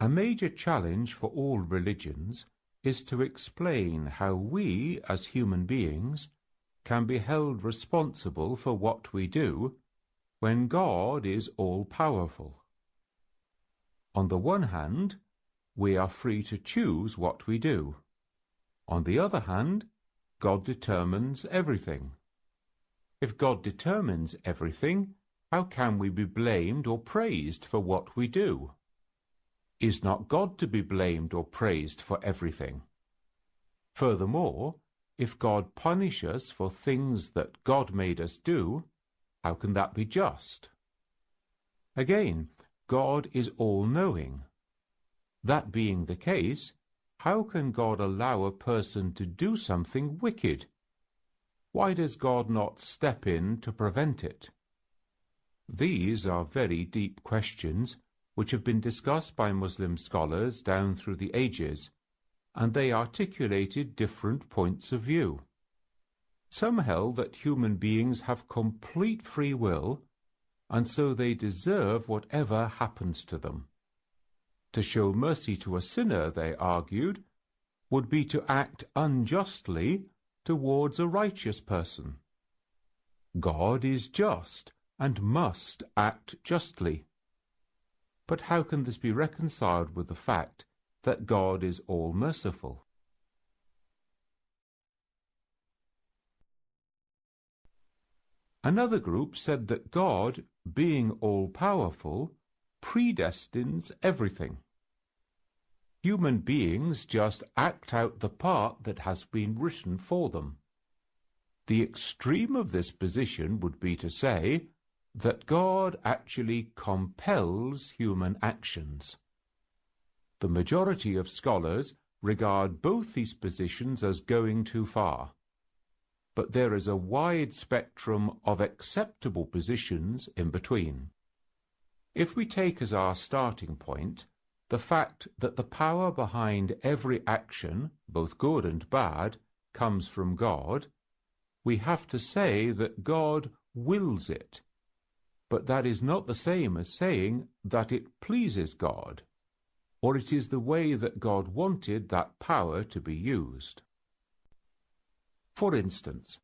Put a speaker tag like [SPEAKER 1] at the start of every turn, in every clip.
[SPEAKER 1] A major challenge for all religions is to explain how we, as human beings, can be held responsible for what we do when God is all-powerful. On the one hand, we are free to choose what we do. On the other hand, God determines everything. If God determines everything, how can we be blamed or praised for what we do? Is not God to be blamed or praised for everything? Furthermore, if God punishes us for things that God made us do, how can that be just? Again, God is all-knowing. That being the case, how can God allow a person to do something wicked? Why does God not step in to prevent it? These are very deep questions which have been discussed by Muslim scholars down through the ages, and they articulated different points of view. Some held that human beings have complete free will, and so they deserve whatever happens to them. To show mercy to a sinner, they argued, would be to act unjustly towards a righteous person. God is just and must act justly. But how can this be reconciled with the fact that God is all-merciful? Another group said that God, being all-powerful, predestines everything. Human beings just act out the part that has been written for them. The extreme of this position would be to say that God actually compels human actions. The majority of scholars regard both these positions as going too far, but there is a wide spectrum of acceptable positions in between. If we take as our starting point the fact that the power behind every action, both good and bad, comes from God, we have to say that God wills it. But that is not the same as saying that it pleases God, or it is the way that God wanted that power to be used. For instance,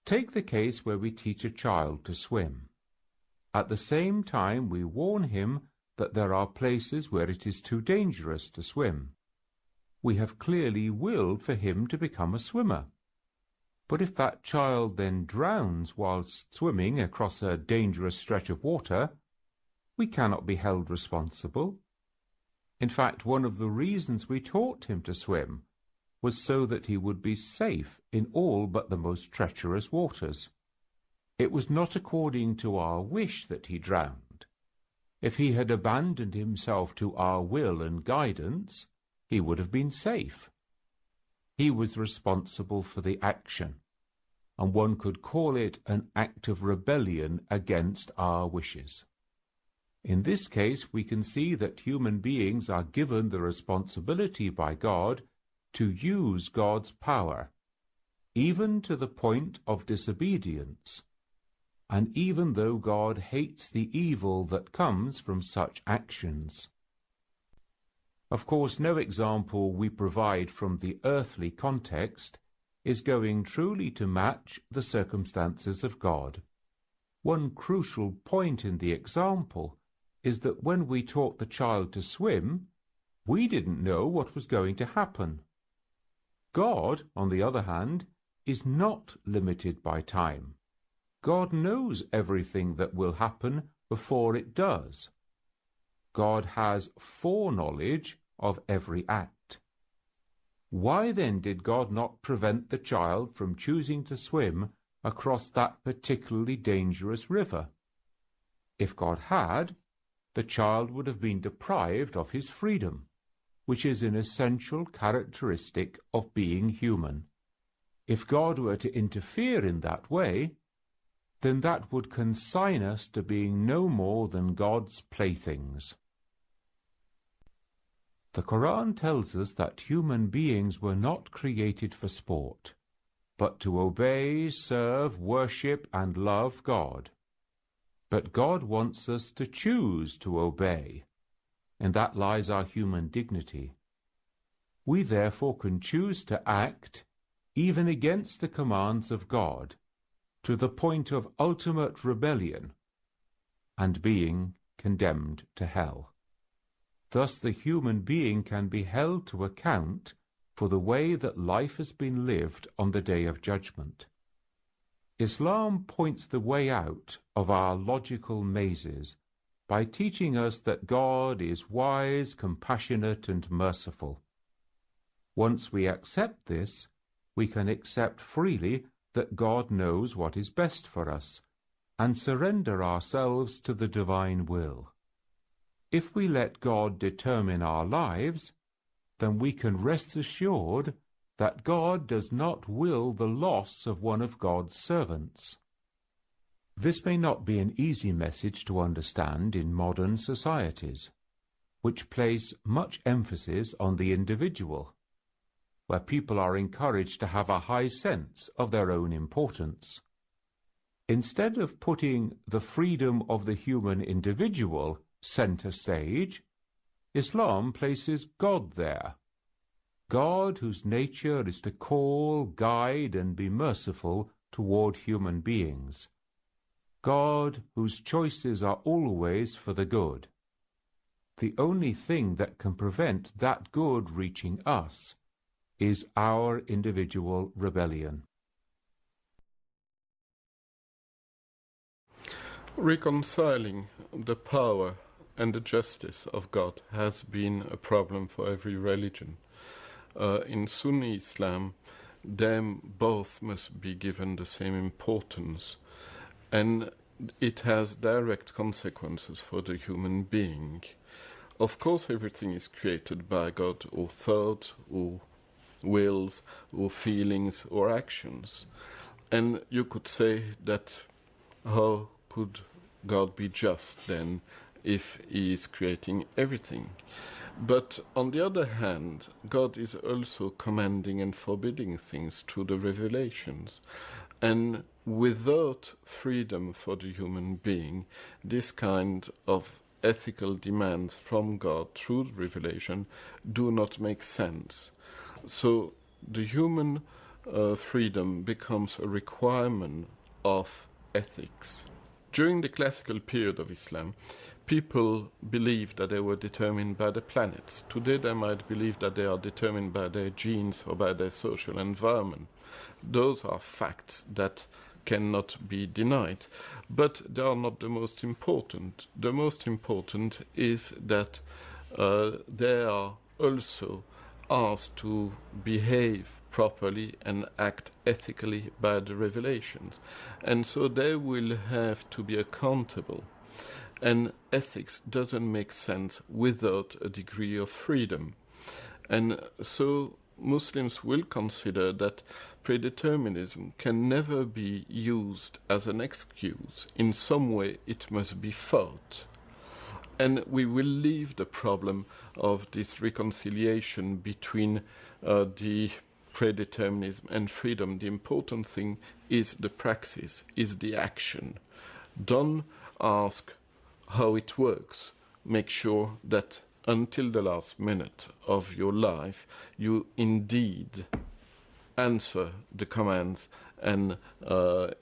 [SPEAKER 1] take the case where we teach a child to swim. At the same time, we warn him that there are places where it is too dangerous to swim. We have clearly willed for him to become a swimmer. But if that child then drowns whilst swimming across a dangerous stretch of water, we cannot be held responsible. In fact, one of the reasons we taught him to swim was so that he would be safe in all but the most treacherous waters. It was not according to our wish that he drowned. If he had abandoned himself to our will and guidance, he would have been safe. He was responsible for the action, and one could call it an act of rebellion against our wishes. In this case, we can see that human beings are given the responsibility by God to use God's power, even to the point of disobedience, and even though God hates the evil that comes from such actions. Of course, no example we provide from the earthly context is going truly to match the circumstances of God. One crucial point in the example is that when we taught the child to swim, we didn't know what was going to happen. God, on the other hand, is not limited by time. God knows everything that will happen before it does. God has foreknowledge of every act. Why then did God not prevent the child from choosing to swim across that particularly dangerous river? If God had, the child would have been deprived of his freedom, which is an essential characteristic of being human. If God were to interfere in that way, then that would consign us to being no more than God's playthings. The Qur'an tells us that human beings were not created for sport, but to obey, serve, worship, and love God. But God wants us to choose to obey. and that lies our human dignity. We therefore can choose to act even against the commands of God, to the point of ultimate rebellion and being condemned to hell. Thus the human being can be held to account for the way that life has been lived on the Day of Judgment. Islam points the way out of our logical mazes by teaching us that God is wise, compassionate, and merciful. Once we accept this, we can accept freely that God knows what is best for us, and surrender ourselves to the divine will. If we let God determine our lives, then we can rest assured that God does not will the loss of one of God's servants. This may not be an easy message to understand in modern societies, which place much emphasis on the individual, where people are encouraged to have a high sense of their own importance. Instead of putting the freedom of the human individual center stage, Islam places God there. God, whose nature is to call, guide, and be merciful toward human beings. God, whose choices are always for the good. The only thing that can prevent that good reaching us is our individual rebellion.
[SPEAKER 2] Reconciling the power and the justice of God has been a problem for every religion. In Sunni Islam, them both must be given the same importance, and it has direct consequences for the human being. Of course, everything is created by God, or thoughts, or wills, or feelings, or actions. And you could say that how could God be just then if he is creating everything? But on the other hand, God is also commanding and forbidding things through the revelations. And without freedom for the human being, this kind of ethical demands from God through the revelation do not make sense. So the human freedom becomes a requirement of ethics. During the classical period of Islam, people believed that they were determined by the planets. Today they might believe that they are determined by their genes or by their social environment. Those are facts that cannot be denied, but they are not the most important. The most important is that they are also asked to behave properly and act ethically by the revelations. And so they will have to be accountable. And ethics doesn't make sense without a degree of freedom. And so Muslims will consider that predeterminism can never be used as an excuse. In some way it must be fought. And we will leave the problem of this reconciliation between the predeterminism and freedom. The important thing is the praxis, is the action. Don't ask how it works. Make sure that until the last minute of your life, you indeed answer the commands and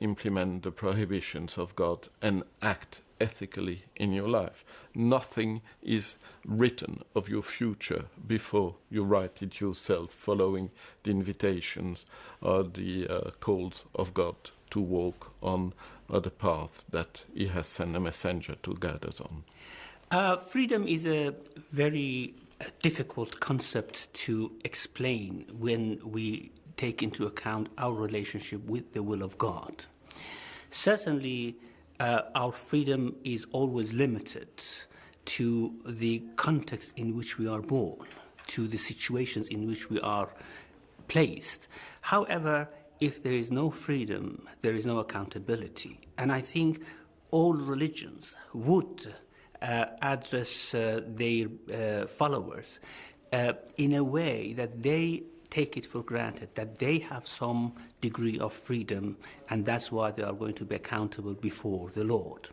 [SPEAKER 2] implement the prohibitions of God and act ethically in your life. Nothing is written of your future before you write it yourself, following the invitations or the calls of God to walk on the path that he has sent a messenger to guide us on.
[SPEAKER 3] Freedom is a very difficult concept to explain when we take into account our relationship with the will of God. Certainly, our freedom is always limited to the context in which we are born, to the situations in which we are placed. However, if there is no freedom, there is no accountability. And I think all religions would address their followers in a way that they take it for granted, that they have some degree of freedom, and that's why they are going to be accountable before the Lord.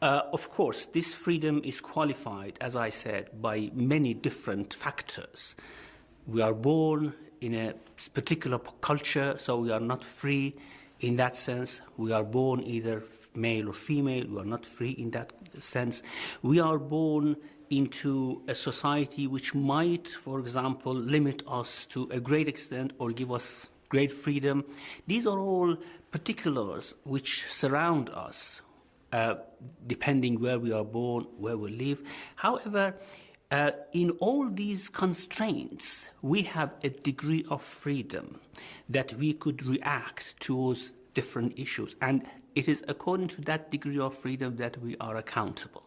[SPEAKER 3] Of course, this freedom is qualified, as I said, by many different factors. We are born in a particular culture, so we are not free in that sense. We are born either male or female. We are not free in that sense. We are born into a society which might, for example, limit us to a great extent or give us great freedom. These are all particulars which surround us, depending where we are born, where we live. However, in all these constraints, we have a degree of freedom that we could react towards different issues. And it is according to that degree of freedom that we are accountable.